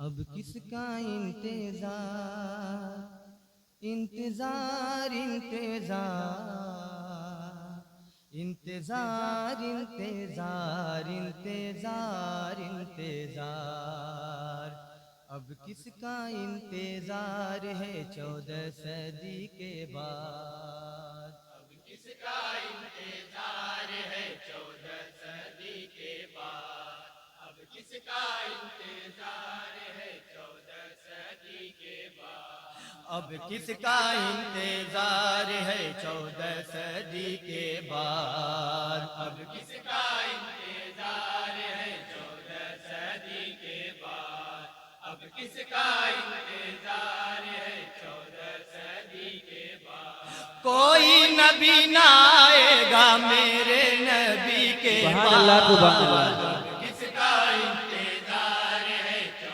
اب کس کا انتظار انتظار انتظار انتظار انتظار انتظار انتظار اب کس کا انتظار ہے 14 صدی کے بعد اب کس کا انتظار ہے 14 صدی کے بعد اب کس کا انتظار ہے 14 صدی کے بعد اب کس کا انتظار ہے 14 صدی کے بعد اب کس کا انتظار ہے 14 صدی کے بعد اب کس کا انتظار ہے 14 صدی کے بعد کوئی نبی نہ آئے گا میرے نبی کے سبحان اللہ سبحان اللہ بعد کس کا انتظار ہے 14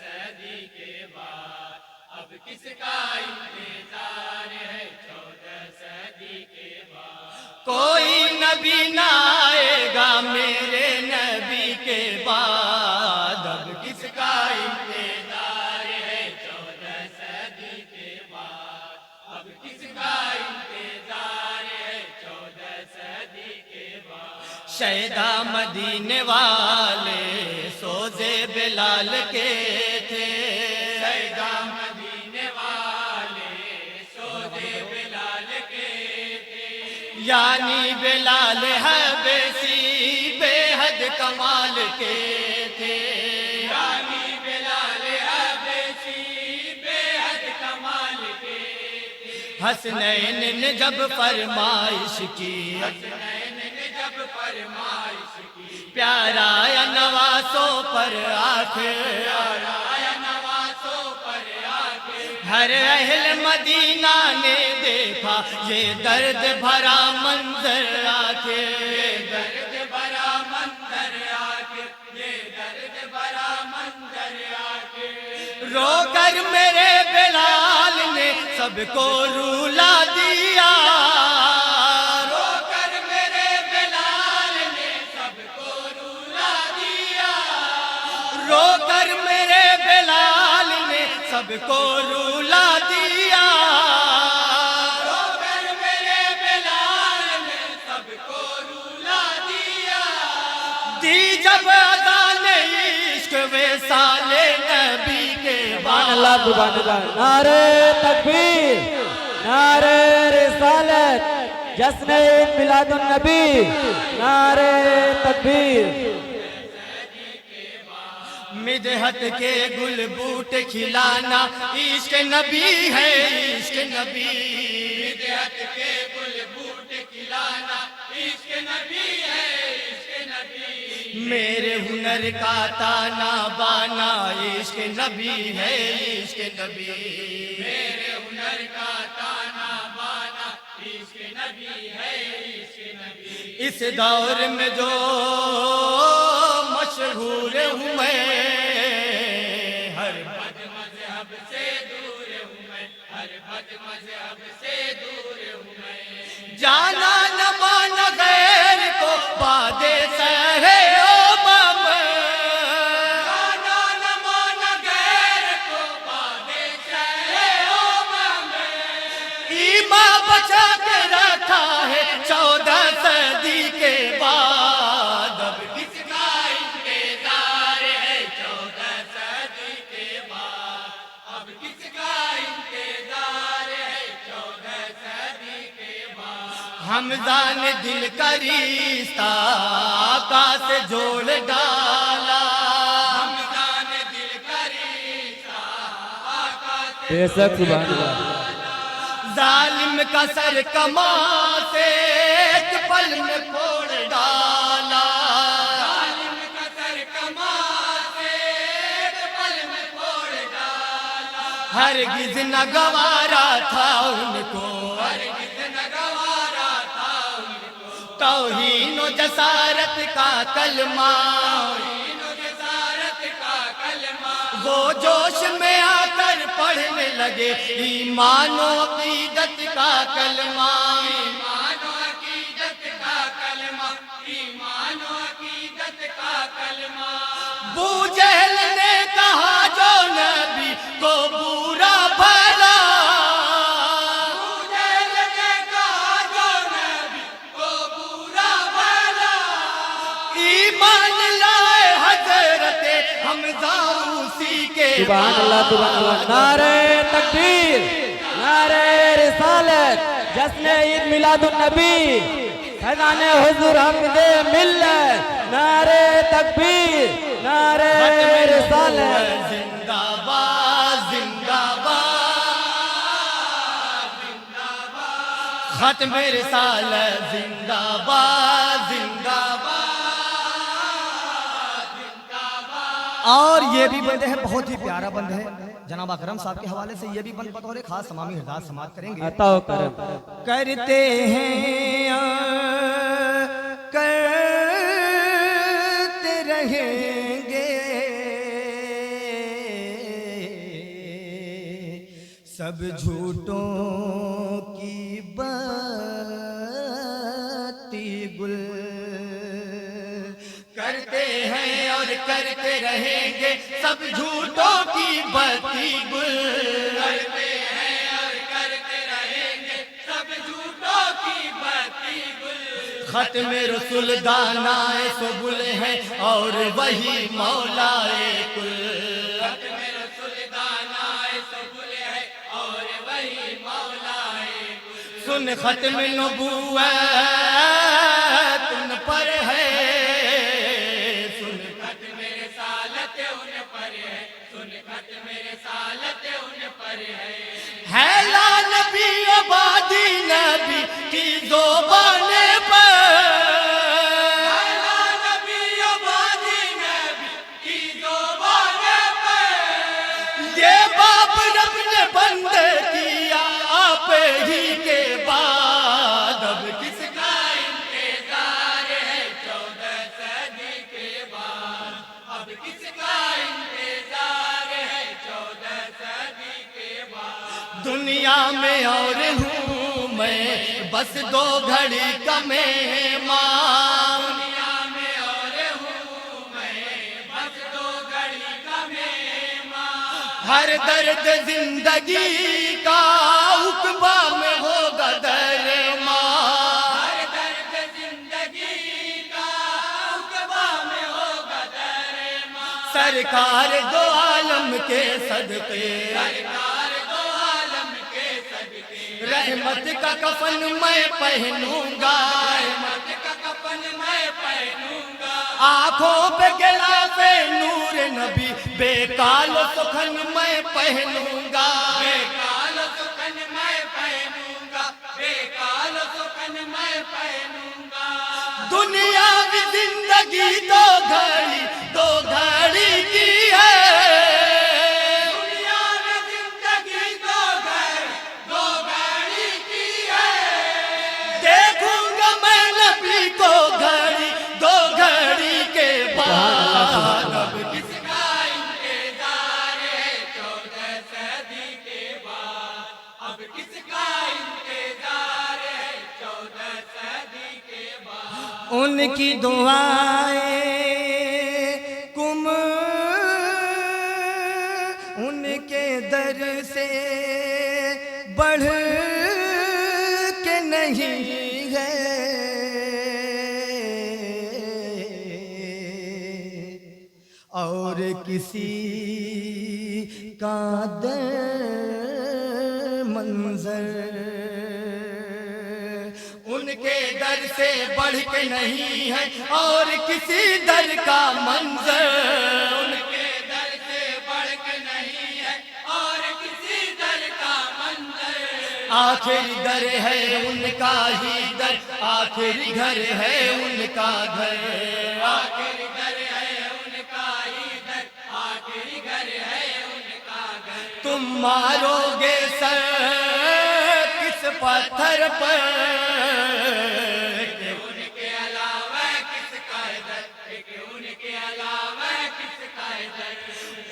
صدی کے بعد اب کس کا انتظار ہے 14 صدی کے بعد کوئی نبی نہ آئے گا میرے نبی کے بعد اب کس کا انتظار ہے 14 صدی کے بعد اب کس کا انتظار ہے 14 صدی کے بعد شیدا مدینے والے سوزے بلال کے تھے شیدا مدینے والے سوزے بلال کے تھے یعنی بلال حبشی بے حد کمال کے تھے یعنی بلال حبشی بے حد کمال کے تھے حسنین نے جب فرمائش کی حسنین نے جب فرمائش کی پیارا یا نواسوں پر آنکھ آیا نوازوں پر آکے ہر اہل مدینہ نے دیکھا یہ درد بھرا منظر آکے درد بھرا منظر آکے یہ درد بھرا منظر آکے رو کر میرے بلال نے سب کو رولا دیا رو کر میرے بلال نے سب کو رولا دیا رو کر میرے بلال نے سب کو رولا دیا رو کر میرے بلال نے سب کو رولا دیا دی جب اذان عشق وصال نبی کے سبحان اللہ سبحان اللہ نعرہ تکبیر نعرہ رسالت جشن عید میلاد النبی نعرہ تکبیر مدحت کے گل بوٹ کھلانا عشق نبی ہے عشق نبی بدعت کے گل بوٹ کھلانا عشق نبی ہے عشق نبی میرے ہنر کا تانا بانا عشق نبی ہے عشق نبی میرے ہنر کا تانا بانا عشق نبی ہے عشق نبی اس دور میں جو مشہور ہوں میں ہر بد مذہب سے دور ہوں میں ہر بد مذہب سے دور ہوں میں جانا نہ مانا غیر کو بادے سہے امم جانا نہ مانا غیر کو بادے شہر امم ایمان بچا کے رکھا ہے 14 صدی کے بعد اب کس کا انتظار ہے 14 صدی کے بعد اب کس کا انتظار ہے 14 صدی کے بعد حمزہ نے دل کا رشتہ آقا سے جوڑ ڈالا حمزہ نے دل کا رشتہ آقا سے بے شک سبحان اللہ ظالم کا سر کمان سے ایک پل میں پھوڑ ڈالا ظالم کا سر کمان سے ایک پل میں پھوڑ ڈالا ہرگز نہ گوارا تھا ان کو ہرگز نہ گوارا تھا ان کو توہین و جسارت کا کلمہ دین و جسارت کا کلمہ وہ جوش میں آ کر پڑھنے لگے ایمان و عقیدت کا کلمہ ایمان و عقیدت کا کلمہ ایمان و عقیدت کا کلمہ بو جہل نے کہا جو اسی کے سبحان اللہ سبحان اللہ نعرہ تکبیر نعرہ رسالت جشن عید میلاد النبی فیضان حضور حافظ ملت نعرہ تکبیر نعرہ رسالت زندہ باد زندہ باد ختم رسالت زندہ باد زندہ باد. اور یہ بھی بند ہے بہت ہی پیارا بند ہے جناب اکرم صاحب کے حوالے سے. یہ بھی بند بطور خاص تمامی حضرات سماعت کریں گے. عطا و کرم کرتے ہیں کرتے رہیں گے سب جھوٹوں کی بتی گل. کرتے ہیں اور کرتے رہیں گے سب جھوٹوں کی بتی گل. کرتے ہیں اور کرتے رہیں گے سب جھوٹوں کی بتی گل. ختم رسول دانائے سبل ہے اور وہی مولائے کل. ختم رسول دانائے سبل ہے اور وہی مولائے کل. سن ختم نبوت ان پر ہے ہے لا نبی آبادی نبی کی زبان پر. ہے لا نبی آبادی نبی کی زبان پر. یہ باپ رب نے بند کیا آپ ہی کے بعد. اب کس کا انتظار ہے 14 صدی کے بعد. اب کس کا انتظار ہے 14 صدی کے بعد. دنیا میں اور ہوں میں بس 2 گھڑی کا مہمان. دنیا میں اور ہوں میں بس 2 گھڑی کا مہمان. ہر درد زندگی کا عقبہ میں ہوگا درمان. ہر درد زندگی کا عقبہ میں ہوگا درمان. سرکار 2 عالم کے صدقے رحمت کا کفن میں پہنوں گا. رحمت کا کفن میں پہنوں گا. آنکھوں پہ غلاف نور نبی بے کال و سخن میں پہنوں گا. بے کال و سخن میں پہنوں گا. بے کال و سخن میں پہنوں گا. دنیا کی زندگی 2 گھڑی 2 گھڑی کی ہے. اب کس کا انتظار ہے 14 صدی کے بعد. اب کس کا انتظار ہے 14 صدی کے بعد. ان کی دعائیں کم ان کے در سے بڑھ کے نہیں ہے. اور کسی کا در منظر ان کے در سے بڑھ کے نہیں ہے. اور کسی در کا منظر ان کے در سے بڑھ کے نہیں ہے. اور کسی در کا منظر. آخری در ہے ان کا ہی در. آخری گھر ہے ان کا گھر. آخری در تم مارو گے سر کس پتھر پر کہ ان کے علاوہ کس کا در. کہ ان کے علاوہ کس کا در.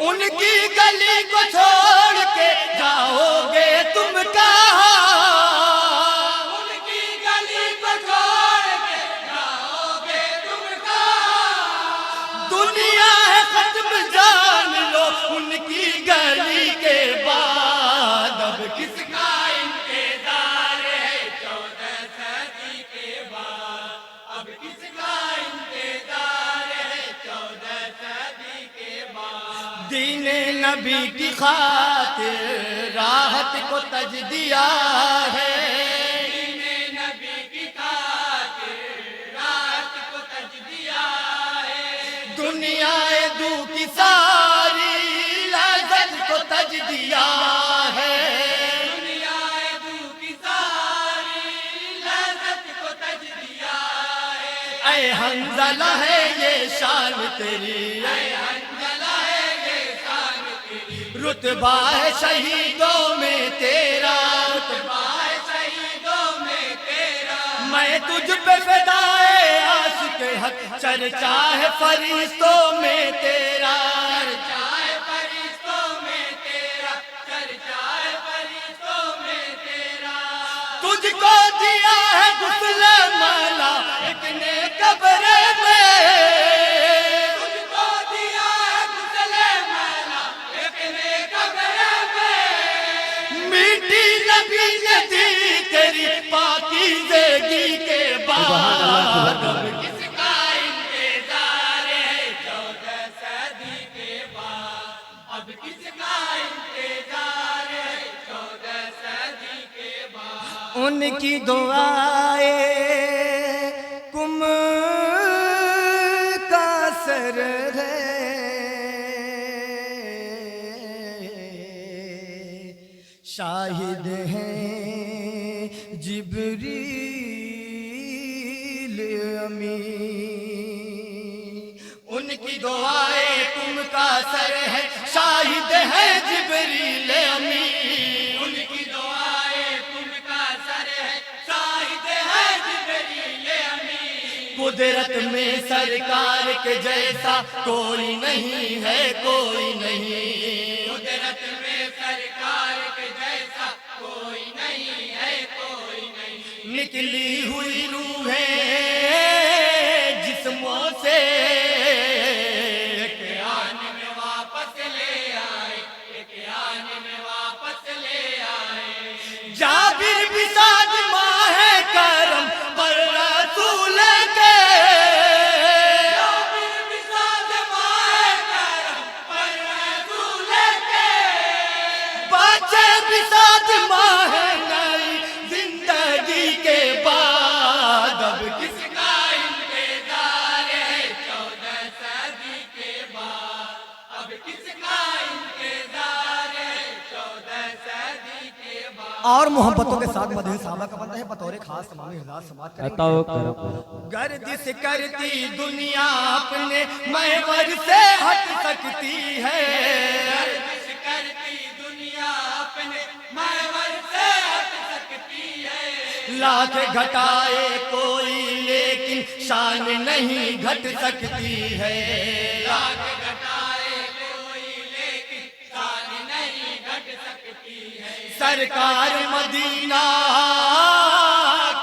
ان کی گلی کو چھوڑ کے جاؤ گے تم کہاں. ان کی گلی کو چھوڑ کے جاؤ گے تم کہاں. دنیا ہے ختم جان لو ان کی گلی کے بعد. اب کس کا انتظار ہے 14 صدی کے بعد. اب کس کا انتظار ہے 14 صدی کے بعد. دین نبی کی خاطر راحت کو تج دیا ہے، دین نبی کی خاطر راحت کو تج دیا ہے، دنیا دو کی ساری لذت کو تج دیا ہے، دنیا دو کی ساری لذت کو تج دیا ہے، اے حنظلہ ہے یہ شان تیری، اے حنظلہ ہے یہ شان تیری، رتبہ ہے شہیدوں میں تیرا، رتبہ ہے شہیدوں میں تیرا، میں تجھ پہ فدائے عاشق حق، چرچا ہے فرشتوں میں تیرا، چرچا ہے فرشتوں میں تیرا، چرچا ہے فرشتوں میں تیرا، تجھ کو دیا ہے غسل ملائک نے قبر میں، تجھ کو دیا ہے غسل ملائک نے قبر میں، میٹھی نبی نے دی تیری پاکیزگی کے بعد، کس کا انتظار ہے 14 صدی کے بعد، اب کس کا انتظار ہے 14 صدی کے بعد، ان کی دعائیں کم کا سر ہے، شاہد ہیں جبریل امین، ان کی دعائیں کم کا سر ہے، شاہد ہے جبریل امین، ان کی دعائیں تم کا سر ہے، شاہد ہے جبریل امین، قدرت میں سرکار کے جیسا کوئی نہیں ہے، کوئی نہیں، قدرت میں سرکار کے جیسا کوئی نہیں ہے، کوئی نہیں، نکلی ہوئی روحیں جسموں سے، آن میں واپس لے آئے، ایک آن میں واپس لے آئے، جابر بھی ساتھ ماہ کرم پر رسول کے، جابر بھی ساتھ ماہ کرم پر رسول کے، بچے بھی ساتھ ماہ نئی زندگی کے بعد، اب کس کس کا انتظار ہے 14 صدی کے بعد، اب کس کا انتظار ہے 14 صدی کے بعد، اور محبتوں کے ساتھ مدح صحابہ کا بندہ ہے بطور خاص تمام حضرات سماعت کریں گے۔ گردش کرتی دنیا اپنے محور سے ہٹ سکتی ہے، گردش کرتی دنیا اپنے محور سے ہٹ سکتی ہے، لاکھ گھٹائے کوئی لیکن شان نہیں گھٹ سکتی ہے، لاکھ گھٹائے کوئی لیکن شان نہیں گھٹ سکتی ہے، سرکار مدینہ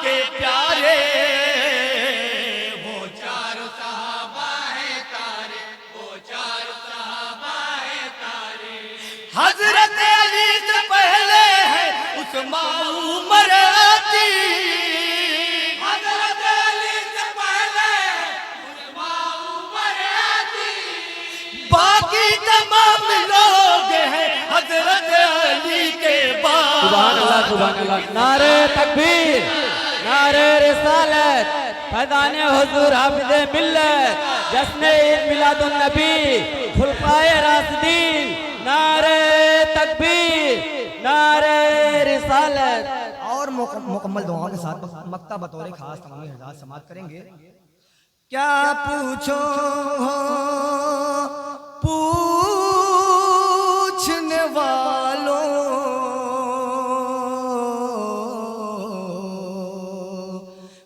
کے پیارے وہ چاروں صحابہ ہیں تارے، وہ چاروں صحابہ ہیں تارے، حضرت علی سے پہلے ہے عثمان عمر آتی، حضرت علی سے پہلے عثمان عمر آتی، باقی تمام لوگ ہیں حضرت علی کے سبحان اللہ بعد، سبحان اللہ، نعرہ تکبیر، نعرہ رسالت، فیضان حضور حافظ ملت، جشن عید میلاد النبی، خلفائے راشدین، نعرہ تکبیر، نعرہ رسالت، اور مکمل دعاؤں کے ساتھ مکتہ بطور خاص تمام حضرات سماعت کریں گے۔ کیا پوچھو پوچھنے والوں،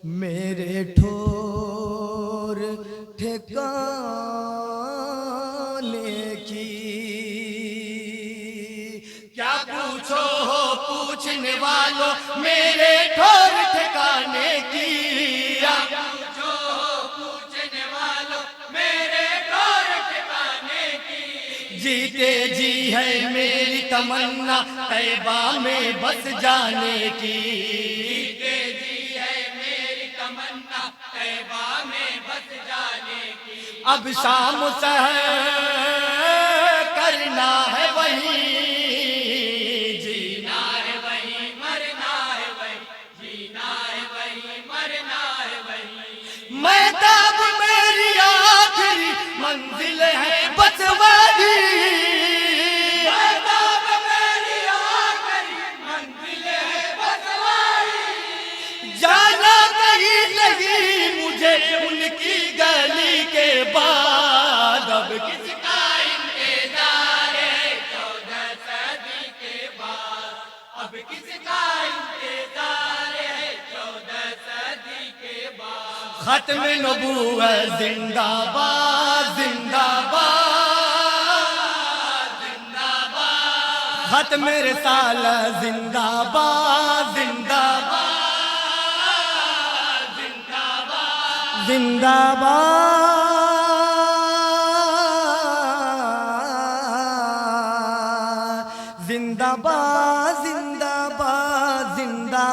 میرے ٹھور ٹھکانے کی، کیا پوچھو پوچھنے والوں میرے ٹھور ٹھکانے کی، جو پوچھنے والوں میرے ٹھور ٹھکانے کی، جیتے جی ہے میری تمنا طیبہ میں بس جانے کی، جیتے جی ہے میری تمنا طیبہ میں بس جانے کی، اب شام سحر کر کس کا انتظار ہے 14 صدی کے بعد ختم نبوت زندہ باد زندہ باد زندہ باد ختم رسالت زندہ باد زندہ باد زندہ باد زندہ باد زندہ باد زندہ باد زندہ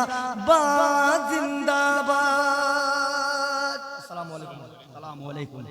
باد زندہ باد السلام علیکم